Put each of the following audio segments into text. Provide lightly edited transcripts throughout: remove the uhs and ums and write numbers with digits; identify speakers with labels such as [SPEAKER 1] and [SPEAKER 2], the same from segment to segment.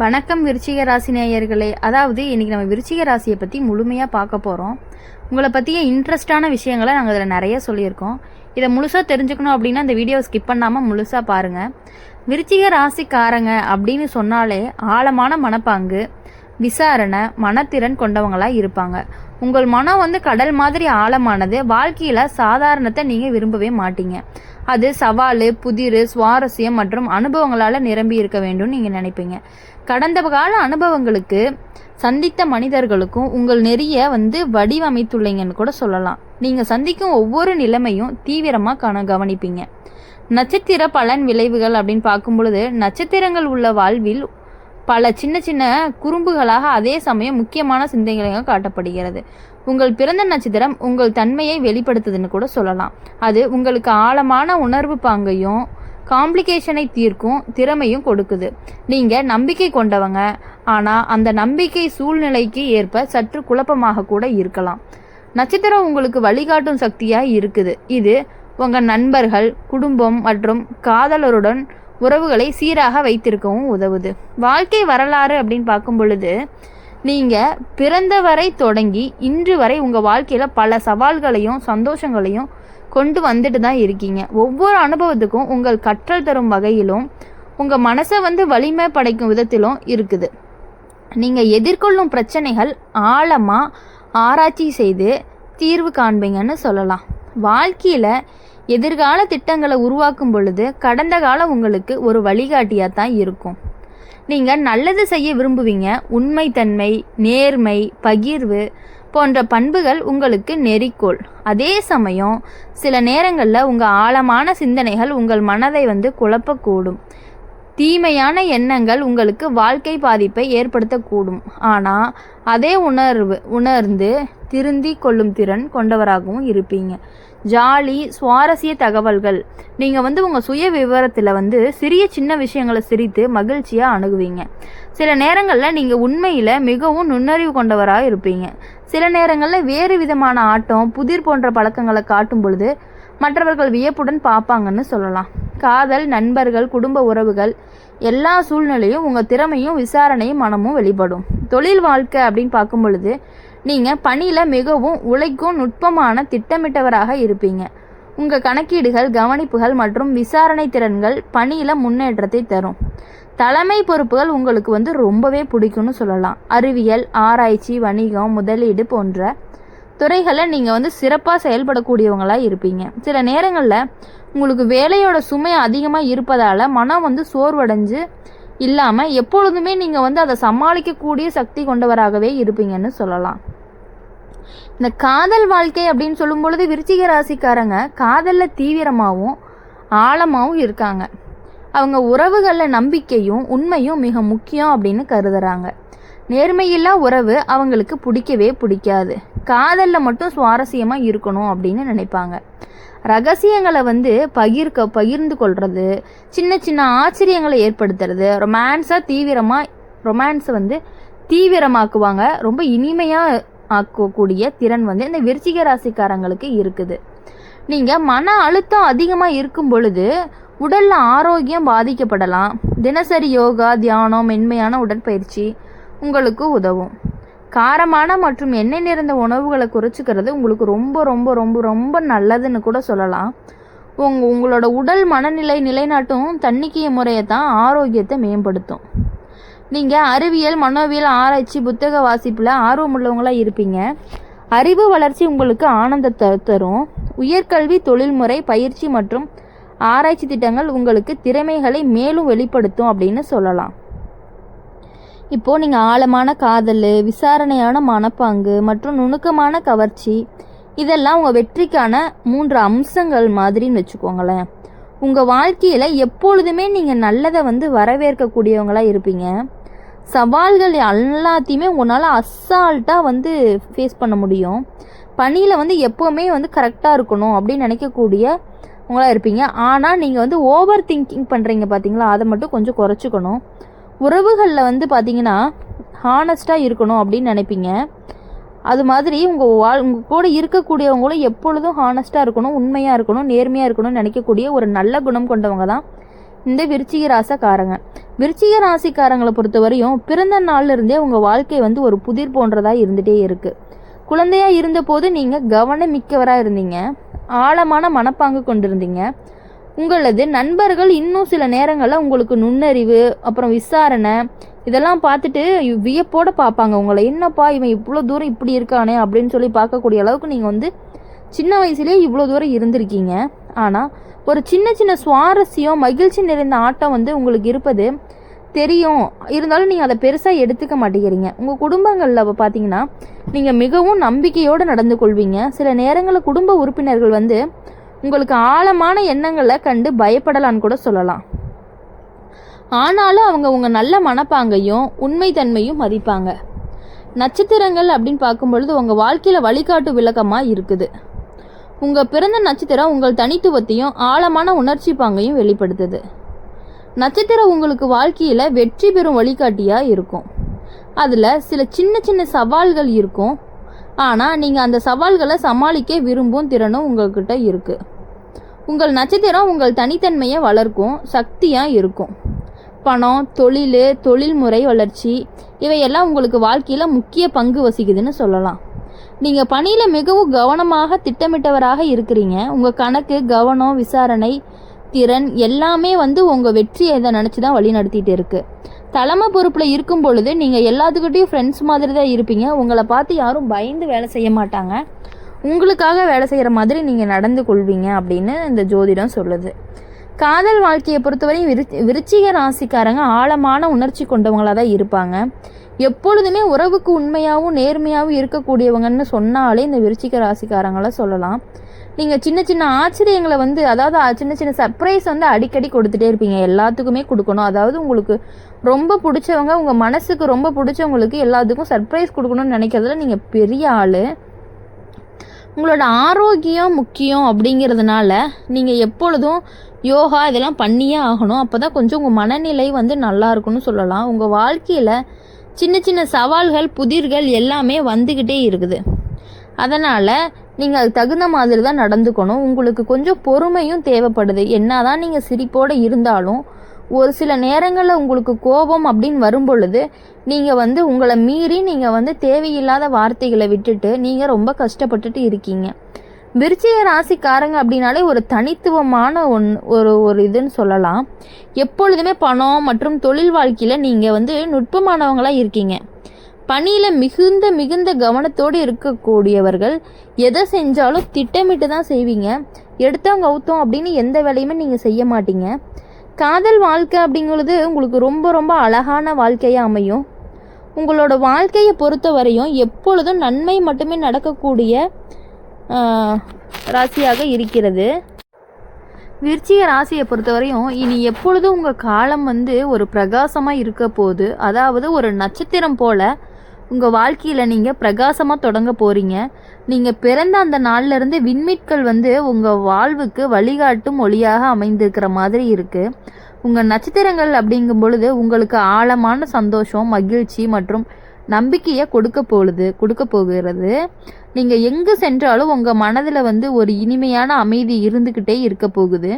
[SPEAKER 1] வணக்கம் விருச்சிக ராசி நேயர்களே. அதாவது இன்றைக்கி நம்ம விருச்சிக ராசியை பற்றி முழுமையாக பார்க்க போகிறோம். உங்களை பற்றிய இன்ட்ரெஸ்டான விஷயங்களை நாங்கள் இதில் நிறைய சொல்லியிருக்கோம். இதை முழுசாக தெரிஞ்சுக்கணும் அப்படின்னா இந்த வீடியோவை ஸ்கிப் பண்ணாமல் முழுசாக பாருங்கள். விருச்சிக ராசிக்காரங்க அப்படின்னு சொன்னாலே ஆழமான மனப்பாங்கு, விசாரணை, மனத்திறன் கொண்டவங்களாக இருப்பாங்க. உங்கள் மனம் கடல் மாதிரி ஆழமானது. வாழ்க்கையில் சாதாரணத்தை நீங்கள் விரும்பவே மாட்டீங்க. அது சவால், புதிர், சுவாரஸ்யம் மற்றும் அனுபவங்களால் நிரம்பி இருக்க வேண்டும் நீங்கள் நினைப்பீங்க. கடந்த கால அனுபவங்களுக்கு சந்தித்த மனிதர்களுக்கும் உங்கள் நெறிய வடிவமைத்துள்ளீங்கன்னு கூட சொல்லலாம். நீங்கள் சந்திக்கும் ஒவ்வொரு நிலைமையும் தீவிரமாக கவனிப்பீங்க. நட்சத்திர பலன் விளைவுகள் அப்படின்னு பார்க்கும் பொழுது, நட்சத்திரங்கள் உள்ள வாழ்வில் பல சின்ன சின்ன குறும்புகளாக அதே சமயம் முக்கியமான சிந்தனைகளாக காட்டப்படுகிறது. உங்கள் பிறந்த நட்சத்திரம் உங்கள் தன்மையை வெளிப்படுத்துதுன்னு கூட சொல்லலாம். அது உங்களுக்கு ஆழமான உணர்வு பாங்கையும் காம்ப்ளிகேஷனை தீர்க்கும் திறமையும் கொடுக்குது. நீங்கள் நம்பிக்கை கொண்டவங்க, ஆனால் அந்த நம்பிக்கை சூழ்நிலைக்கு ஏற்ப சற்று குழப்பமாக கூட இருக்கலாம். நட்சத்திரம் உங்களுக்கு வழிகாட்டும் சக்தியாக இருக்குது. இது உங்கள் நண்பர்கள், குடும்பம் மற்றும் காதலருடன் உறவுகளை சீராக வைத்திருக்கவும் உதவுது. வாழ்க்கை வரலாறு அப்படின்னு பார்க்கும் பொழுது, நீங்கள் பிறந்தவரை தொடங்கி இன்று வரை உங்கள் வாழ்க்கையில் பல சவால்களையும் சந்தோஷங்களையும் கொண்டு வந்துட்டு தான் இருக்கீங்க. ஒவ்வொரு அனுபவத்துக்கும் உங்கள் கற்றல் தரும் வகையிலும் உங்கள் மனசை வலிமை படைக்கும் விதத்திலும் இருக்குது. நீங்கள் எதிர்கொள்ளும் பிரச்சனைகள் ஆழமாக ஆராய்ச்சி செய்து தீர்வு காண்பீங்கன்னு சொல்லலாம். வாழ்க்கையில் எதிர்கால திட்டங்களை உருவாக்கும் பொழுது கடந்த காலம் உங்களுக்கு ஒரு வழிகாட்டியாக தான் இருக்கும். நீங்கள் நல்லது செய்ய விரும்புவீங்க. உண்மைத்தன்மை, நேர்மை, பகிர்வு போன்ற பண்புகள் உங்களுக்கு நெறிக்கோள். அதே சமயம் சில நேரங்களில் உங்கள் ஆழமான சிந்தனைகள் உங்கள் மனதை குழப்பக்கூடும். தீமையான எண்ணங்கள் உங்களுக்கு வாழ்க்கை பாதிப்பை ஏற்படுத்தக்கூடும். ஆனால் அதே உணர்ந்து திருந்தி கொள்ளும் திறன் கொண்டவராகவும் இருப்பீங்க. ஜாலி, சுவாரஸ்ய தகவல்கள். நீங்கள் உங்கள் சுய விவரத்தில் சிறிய சின்ன விஷயங்களை சிரித்து மகிழ்ச்சியாக அணுகுவீங்க. சில நேரங்களில் நீங்கள் உண்மையில் மிகவும் நுண்ணறிவு கொண்டவராக இருப்பீங்க. சில நேரங்களில் வேறு விதமான ஆட்டம், புதிர் போன்ற பழக்கங்களை காட்டும் பொழுது மற்றவர்கள் வியப்புடன் பார்ப்பாங்கன்னு சொல்லலாம். காதல், நண்பர்கள், குடும்ப உறவுகள் எல்லா சூழ்நிலையும் உங்கள் திறமையும் விசாரணையும் மனமும் வெளிப்படும். தொழில் வாழ்க்கை அப்படின்னு பார்க்கும் பொழுது, நீங்கள் பணியில் மிகவும் உழைக்கும் நுட்பமான திட்டமிட்டவராக இருப்பீங்க. உங்கள் கணக்கீடுகள், கவனிப்புகள் மற்றும் விசாரணை திறன்கள் பணியில் முன்னேற்றத்தை தரும். தலைமை பொறுப்புகள் உங்களுக்கு ரொம்பவே பிடிக்கும்னு சொல்லலாம். அறிவியல், ஆராய்ச்சி, வணிகம், முதலீடு போன்ற துறைகளில் நீங்கள் சிறப்பாக செயல்படக்கூடியவங்களாக இருப்பீங்க. சில நேரங்களில் உங்களுக்கு வேலையோட சுமை அதிகமாக இருப்பதால் மனம் சோர்வடைஞ்சு இல்லாமல் எப்பொழுதுமே நீங்கள் அதை சமாளிக்கக்கூடிய சக்தி கொண்டவராகவே இருப்பீங்கன்னு சொல்லலாம். இந்த காதல் வாழ்க்கை அப்படின்னு சொல்லும் பொழுது, விருச்சிக ராசிக்காரங்க காதலில் தீவிரமாகவும் ஆழமாகவும் இருக்காங்க. அவங்க உறவுகளில் நம்பிக்கையும் உண்மையும் மிக முக்கியம் அப்படின்னு கருதுறாங்க. நேர்மையில்லா உறவு அவங்களுக்கு பிடிக்கவே பிடிக்காது. காதலில் மட்டும் சுவாரஸ்யமாக இருக்கணும் அப்படின்னு நினைப்பாங்க. ரகசியங்களை பகிர்ந்து கொள்வது, சின்ன சின்ன ஆச்சரியங்களை ஏற்படுத்துறது, ரொமான்ஸை தீவிரமாக்குவாங்க. ரொம்ப இனிமையாக ஆக்கக்கூடிய திறன் இந்த விருச்சிக ராசிக்காரங்களுக்கு இருக்குது. நீங்கள் மன அழுத்தம் அதிகமாக இருக்கும் பொழுது உடலில் ஆரோக்கியம் பாதிக்கப்படலாம். தினசரி யோகா, தியானம், மென்மையான உடற்பயிற்சி உங்களுக்கு உதவும். காரமான மற்றும் எண்ணெய் நிறைந்த உணவுகளை குறைச்சிக்கிறது உங்களுக்கு ரொம்ப ரொம்ப ரொம்ப ரொம்ப நல்லதுன்னு கூட சொல்லலாம். உங்களோட உடல் மனநிலை நிலைநாட்டும் தன்னிக்கைய முறையை தான் ஆரோக்கியத்தை மேம்படுத்தும். நீங்கள் அறிவியல், மனோவியல், ஆராய்ச்சி, புத்தக வாசிப்பில் ஆர்வமுள்ளவங்களாக இருப்பீங்க. அறிவு வளர்ச்சி உங்களுக்கு ஆனந்தத்தை தரும். உயர்கல்வி, தொழில்முறை பயிற்சி மற்றும் ஆராய்ச்சி திட்டங்கள் உங்களுக்கு திறமைகளை மேலும் வெளிப்படுத்தும் அப்படின்னு சொல்லலாம். இப்போது நீங்கள் ஆழமான காதல், விசாரணையான மனப்பாங்கு மற்றும் நுணுக்கமான கவர்ச்சி இதெல்லாம் உங்கள் வெற்றிக்கான 3 அம்சங்கள் மாதிரின்னு வச்சுக்கோங்களேன். உங்கள் வாழ்க்கையில் எப்பொழுதுமே நீங்கள் நல்லதை வரவேற்கக்கூடியவங்களாக இருப்பீங்க. சவால்கள் எல்லாத்தையுமே உங்களால் அசால்ட்டாக ஃபேஸ் பண்ண முடியும். பணியில் எப்போவுமே கரெக்டாக இருக்கணும் அப்படின்னு நினைக்கக்கூடியவங்களாக இருப்பீங்க. ஆனால் நீங்கள் ஓவர் திங்கிங் பண்ணுறீங்க பார்த்தீங்களா, அதை மட்டும் கொஞ்சம் குறைச்சிக்கணும். உறவுகளில் பார்த்தீங்கன்னா ஹானஸ்ட்டாக இருக்கணும் அப்படின்னு நினைப்பீங்க. அது மாதிரி உங்கள் கூட இருக்கக்கூடியவங்களும் எப்பொழுதும் ஹானஸ்ட்டாக இருக்கணும், உண்மையாக இருக்கணும், நேர்மையாக இருக்கணும்னு நினைக்கக்கூடிய ஒரு நல்ல குணம் கொண்டவங்க தான் இந்த விருச்சிக ராசிக்காரங்க. விருச்சிக ராசிக்காரங்களை பொறுத்தவரையும் பிறந்த நாள்ல இருந்தே உங்கள் வாழ்க்கை வந்து ஒரு புதிர் போன்றதாக இருந்துகிட்டே இருக்குது. குழந்தையாக இருந்தபோது நீங்கள் கவனமிக்கவராக இருந்தீங்க, ஆழமான மனப்பாங்கு கொண்டிருந்தீங்க. உங்களது நண்பர்கள் இன்னும் சில நேரங்களில் உங்களுக்கு நுண்ணறிவு, அப்புறம் விசாரணை இதெல்லாம் பார்த்துட்டு வியப்போடு பார்ப்பாங்க உங்களை. என்னப்பா இவன் இவ்வளோ தூரம் இப்படி இருக்கானே அப்படின்னு சொல்லி பார்க்கக்கூடிய அளவுக்கு நீங்கள் வந்து சின்ன வயசுலேயே இவ்வளோ தூரம் இருந்திருக்கீங்க. ஆனால் ஒரு சின்ன சின்ன சுவாரஸ்யம், மகிழ்ச்சி நிறைந்த ஆட்டம் வந்து உங்களுக்கு இருப்பது தெரியும். இருந்தாலும் நீங்கள் அதை பெருசாக எடுத்துக்க மாட்டேங்கிறீங்க. உங்கள் குடும்பங்களில் பார்த்தீங்கன்னா நீங்கள் மிகவும் நம்பிக்கையோடு நடந்து கொள்வீங்க. சில நேரங்களில் குடும்ப உறுப்பினர்கள் வந்து உங்களுக்கு ஆழமான எண்ணங்களை கண்டு பயப்படலான்னு கூட சொல்லலாம். ஆனாலும் அவங்க உங்கள் நல்ல மனப்பாங்கையும் உண்மைத்தன்மையும் மதிப்பாங்க. நட்சத்திரங்கள் அப்படின்னு பார்க்கும்பொழுது உங்கள் வாழ்க்கையில் வழிகாட்டு விளக்கமாக இருக்குது. உங்கள் பிறந்த நட்சத்திரம் உங்கள் தனித்துவத்தையும் ஆழமான உணர்ச்சி பாங்கையும் வெளிப்படுத்துது. நட்சத்திரம் உங்களுக்கு வாழ்க்கையில் வெற்றி பெறும் வழிகாட்டியாக இருக்கும். அதில் சில சின்ன சின்ன சவால்கள் இருக்கும். ஆனால் நீங்கள் அந்த சவால்களை சமாளிக்க விரும்பும் திறனும் உங்கள்கிட்ட இருக்குது. உங்கள் நட்சத்திரம் உங்கள் தனித்தன்மையை வளர்க்கும் சக்தியாக இருக்கும். பணம், தொழில், தொழில்முறை வளர்ச்சி இவையெல்லாம் உங்களுக்கு வாழ்க்கையில் முக்கிய பங்கு வசிக்குதுன்னு சொல்லலாம். நீங்கள் பணியில் மிகவும் கவனமாக திட்டமிட்டவராக இருக்கிறீங்க. உங்கள் கணக்கு, கவனம், விசாரணை திறன் எல்லாமே வந்து உங்கள் வெற்றியை இதை நினச்சி தான் வழி நடத்திட்டு இருக்குது. தலைமை பொறுப்பில் இருக்கும் பொழுது நீங்கள் எல்லாத்துக்கிட்டையும் ஃப்ரெண்ட்ஸ் மாதிரி தான் இருப்பீங்க. உங்களை பார்த்து யாரும் பயந்து வேலை செய்ய மாட்டாங்க. உங்களுக்காக வேலை செய்கிற மாதிரி நீங்கள் நடந்து கொள்வீங்க அப்படின்னு இந்த ஜோதிடம் சொல்லுது. காதல் வாழ்க்கையை பொறுத்தவரையும் விருச்சிக ராசிக்காரங்க ஆழமான உணர்ச்சி கொண்டவங்களாக தான் இருப்பாங்க. எப்பொழுதுமே உறவுக்கு உண்மையாகவும் நேர்மையாகவும் இருக்கக்கூடியவங்கன்னு சொன்னாலே இந்த விருச்சிக ராசிக்காரங்களை சொல்லலாம். நீங்கள் சின்ன சின்ன ஆச்சரியங்களை வந்து, அதாவது சின்ன சின்ன சர்ப்ரைஸ் வந்து அடிக்கடி கொடுத்துட்டே இருப்பீங்க. எல்லாத்துக்குமே கொடுக்கணும். அதாவது உங்களுக்கு ரொம்ப பிடிச்சவங்க, உங்கள் மனசுக்கு ரொம்ப பிடிச்சவங்களுக்கு எல்லாத்துக்கும் சர்ப்ரைஸ் கொடுக்கணும்னு நினைக்கிறதுல நீங்கள் பெரிய ஆள். உங்களோட ஆரோக்கியம் முக்கியம் அப்படிங்கிறதுனால நீங்கள் எப்பொழுதும் யோகா இதெல்லாம் பண்ணியே ஆகணும். அப்போ தான் கொஞ்சம் உங்கள் மனநிலை வந்து நல்லா இருக்குன்னு சொல்லலாம். உங்கள் வாழ்க்கையில் சின்ன சின்ன சவால்கள், புதிர்கள் எல்லாமே வந்துக்கிட்டே இருக்குது. அதனால் நீங்கள் அதுக்கு தகுந்த மாதிரி தான் நடந்துக்கணும். உங்களுக்கு கொஞ்சம் பொறுமையும் தேவைப்படுது. என்ன தான் நீங்கள் சிரிப்போடு இருந்தாலும் ஒரு சில நேரங்களில் உங்களுக்கு கோபம் அப்படின்னு வரும் பொழுது நீங்கள் வந்து உங்களை மீறி நீங்கள் வந்து தேவையில்லாத வார்த்தைகளை விட்டுட்டு நீங்கள் ரொம்ப கஷ்டப்பட்டுட்டு இருக்கீங்க. விருச்சிக ராசிக்காரங்க அப்படின்னாலே ஒரு தனித்துவமான ஒரு இதுன்னு சொல்லலாம். எப்பொழுதுமே பணம் மற்றும் தொழில் வாழ்க்கையில் நீங்கள் வந்து நுட்பமானவங்களாக இருக்கீங்க. பணியில் மிகுந்த கவனத்தோடு இருக்கக்கூடியவர்கள். எதை செஞ்சாலும் திட்டமிட்டு தான் செய்வீங்க. எடுத்தவங்க அவுத்தோம் அப்படின்னு எந்த வேலையுமே நீங்கள் செய்ய மாட்டீங்க. காதல் வாழ்க்கை அப்படிங்கிறது உங்களுக்கு ரொம்ப ரொம்ப அழகான வாழ்க்கையாக அமையும். உங்களோட வாழ்க்கையை பொறுத்த வரையும் எப்பொழுதும் நன்மை மட்டுமே நடக்கக்கூடிய ராசியாக இருக்கிறது. விருச்சிக ராசியை பொறுத்தவரையும் இனி எப்பொழுதும் உங்கள் காலம் வந்து ஒரு பிரகாசமாக இருக்க போகுது. அதாவது ஒரு நட்சத்திரம் போல் உங்கள் வாழ்க்கையில் நீங்கள் பிரகாசமாக தொடங்க போகிறீங்க. நீங்கள் பிறந்த அந்த நாள்லேருந்து விண்மீட்கள் வந்து உங்கள் வாழ்வுக்கு வழிகாட்டும் ஒளியாக அமைந்திருக்கிற மாதிரி இருக்குது. உங்கள் நட்சத்திரங்கள் அப்படிங்கும் பொழுது உங்களுக்கு ஆழமான சந்தோஷம், மகிழ்ச்சி மற்றும் நம்பிக்கையை கொடுக்க போகிறது. நீங்கள் எங்கே சென்றாலும் உங்கள் மனதில் வந்து ஒரு இனிமையான அமைதி இருந்துக்கிட்டே இருக்க போகுது.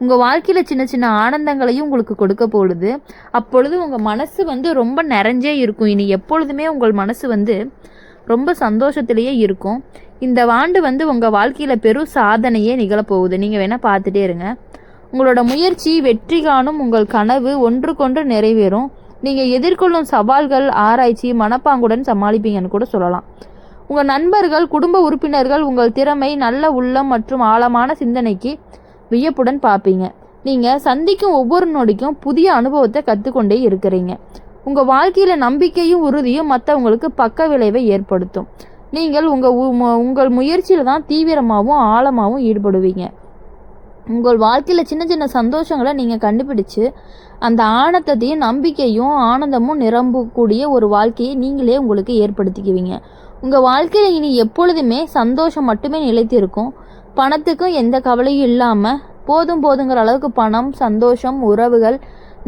[SPEAKER 1] உங்கள் வாழ்க்கையில் சின்ன சின்ன ஆனந்தங்களையும் உங்களுக்கு கொடுக்க போகுது. அப்பொழுது உங்கள் மனசு வந்து ரொம்ப நிறைஞ்சே இருக்கும். இனி எப்பொழுதுமே உங்கள் மனசு வந்து ரொம்ப சந்தோஷத்திலேயே இருக்கும். இந்த ஆண்டு வந்து உங்கள் வாழ்க்கையில் பெரும் சாதனையே நிகழப்போகுது. நீங்கள் வேணால் பார்த்துட்டே இருங்க. உங்களோட முயற்சி வெற்றி காணும். உங்கள் கனவு ஒன்றுக்கொன்று நிறைவேறும். நீங்கள் எதிர்கொள்ளும் சவால்கள் ஆராய்ச்சி மனப்பாங்குடன் சமாளிப்பீங்கன்னு கூட சொல்லலாம். உங்கள் நண்பர்கள், குடும்ப உறுப்பினர்கள் உங்கள் திறமை, நல்ல உள்ளம் மற்றும் ஆழமான சிந்தனைக்கு வியப்புடன் பார்ப்பீங்க. நீங்கள் சந்திக்கும் ஒவ்வொரு நொடிக்கும் புதிய அனுபவத்தை கற்றுக்கொண்டே இருக்கிறீங்க. உங்கள் வாழ்க்கையில் நம்பிக்கையும் உறுதியும் மற்றவங்களுக்கு பக்க விளைவை ஏற்படுத்தும். நீங்கள் உங்கள் முயற்சியில் தான் தீவிரமாகவும் ஆழமாகவும் ஈடுபடுவீங்க. உங்கள் வாழ்க்கையில் சின்ன சின்ன சந்தோஷங்களை நீங்கள் கண்டுபிடிச்சு அந்த ஆனந்தத்தையும் நம்பிக்கையும் ஆனந்தமும் நிரம்பக்கூடிய ஒரு வாழ்க்கையை நீங்களே உங்களுக்கு ஏற்படுத்திக்குவீங்க. உங்கள் வாழ்க்கையில் இனி எப்பொழுதுமே சந்தோஷம் மட்டுமே நிலைத்து இருக்கும். பணத்துக்கும் எந்த கவலையும் இல்லாமல் போதுங்கிற அளவுக்கு பணம், சந்தோஷம், உறவுகள்,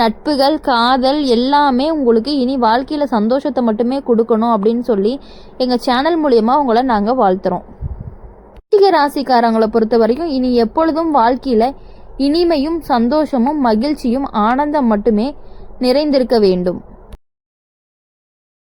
[SPEAKER 1] நட்புகள், காதல் எல்லாமே உங்களுக்கு இனி வாழ்க்கையில் சந்தோஷத்தை மட்டுமே கொடுக்கணும் அப்படின்னு சொல்லி எங்கள் சேனல் மூலமா உங்களை நாங்கள் வாழ்த்துறோம். விருச்சிக ராசிக்காரங்களை பொறுத்த வரைக்கும் இனி எப்பொழுதும் வாழ்க்கையில் இனிமையும் சந்தோஷமும் மகிழ்ச்சியும் ஆனந்தம் மட்டுமே நிறைந்திருக்க வேண்டும்.